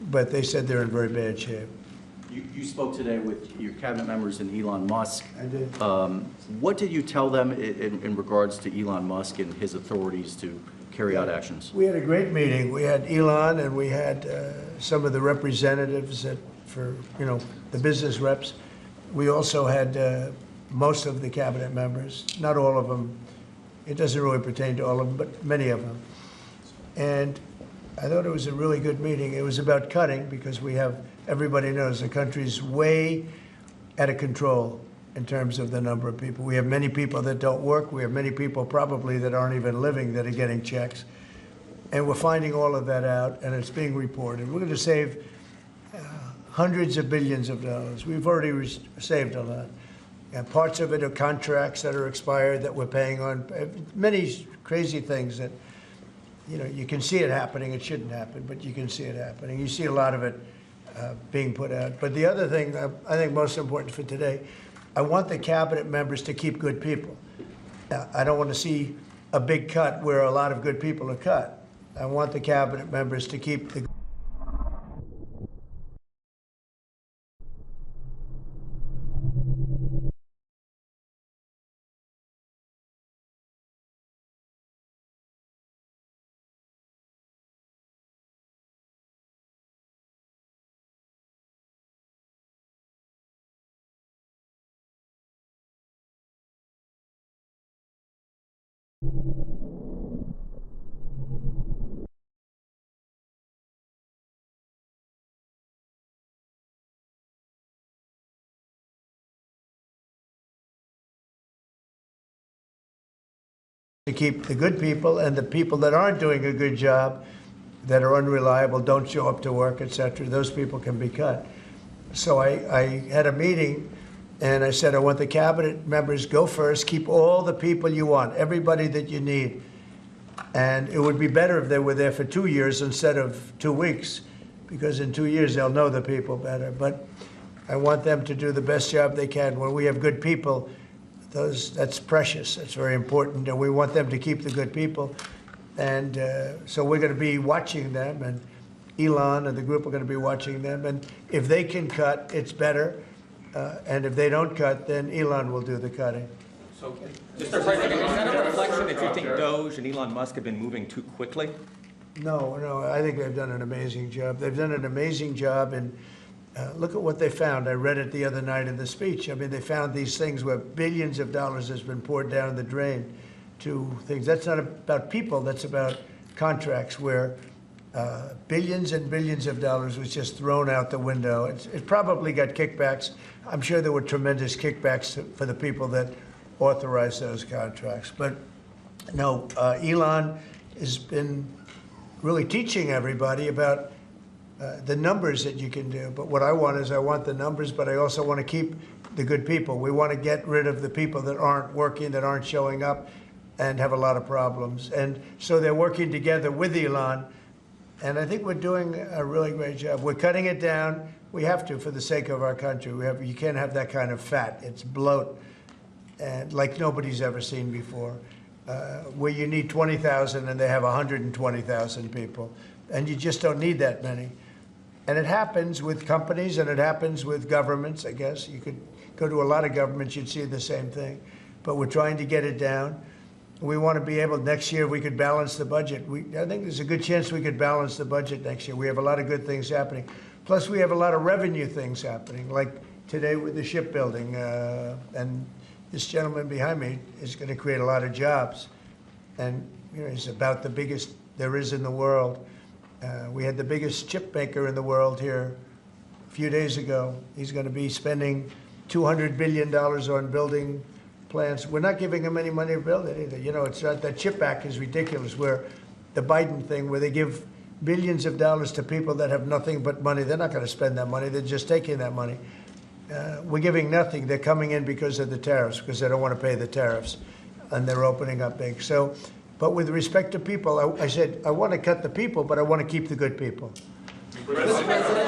but they said they're in very bad shape. You spoke today with your cabinet members and Elon Musk. I did. What did you tell them in regards to Elon Musk and his authorities to carry out actions? We had a great meeting. We had Elon and we had some of the representatives for the business reps. We also had most of the cabinet members, not all of them. It doesn't really pertain to all of them, but many of them. And I thought it was a really good meeting. It was about cutting because everybody knows the country's way out of control in terms of the number of people. We have many people that don't work. We have many people probably that aren't even living that are getting checks. And we're finding all of that out, and it's being reported. We're going to save hundreds of billions of dollars. We've already saved a lot. And parts of it are contracts that are expired that we're paying on. Many crazy things that, you can see it happening. It shouldn't happen, but you can see it happening. You see a lot of it being put out. But the other thing I think most important for today, I want the cabinet members to keep good people. I don't want to see a big cut where a lot of good people are cut. I want the cabinet members to keep the good people, and the people that aren't doing a good job, that are unreliable, don't show up to work, etc., those people can be cut. So I had a meeting and I said, I want the cabinet members go first, keep all the people you want, everybody that you need. And it would be better if they were there for 2 years instead of 2 weeks, because in 2 years they'll know the people better. But I want them to do the best job they can. When we have good people, that's precious. That's very important, and we want them to keep the good people. And so we're going to be watching them, and Elon and the group are going to be watching them. And if they can cut, it's better. And if they don't cut, then Elon will do the cutting. So, Mr. President, is that a reflection that you think Doge and Elon Musk have been moving too quickly? No, I think they've done an amazing job. They've done an amazing job, and look at what they found. I read it the other night in the speech. I mean, they found these things where billions of dollars has been poured down the drain to things. That's not about people. That's about contracts where billions and billions of dollars was just thrown out the window. It probably got kickbacks. I'm sure there were tremendous kickbacks for the people that authorized those contracts. But no, Elon has been really teaching everybody about the numbers that you can do. But what I want is I want the numbers, but I also want to keep the good people. We want to get rid of the people that aren't working, that aren't showing up, and have a lot of problems. And so they're working together with Elon. And I think we're doing a really great job. We're cutting it down. We have to for the sake of our country. You can't have that kind of fat. It's bloat, and like nobody's ever seen before, where you need 20,000 and they have 120,000 people. And you just don't need that many. And it happens with companies and it happens with governments, I guess. You could go to a lot of governments, you'd see the same thing. But we're trying to get it down. We want to be able, next year, we could balance the budget. I think there's a good chance we could balance the budget next year. We have a lot of good things happening. Plus, we have a lot of revenue things happening, like today with the shipbuilding. And this gentleman behind me is going to create a lot of jobs. And he's about the biggest there is in the world. We had the biggest chip maker in the world here a few days ago. He's going to be spending $200 billion on building plants. We're not giving him any money to build it either. It's not, that Chip Act is ridiculous, where the Biden thing, where they give billions of dollars to people that have nothing but money. They're not going to spend that money. They're just taking that money. We're giving nothing. They're coming in because of the tariffs, because they don't want to pay the tariffs, and they're opening up big. So, but with respect to people, I said, I want to cut the people, but I want to keep the good people. Mr. President,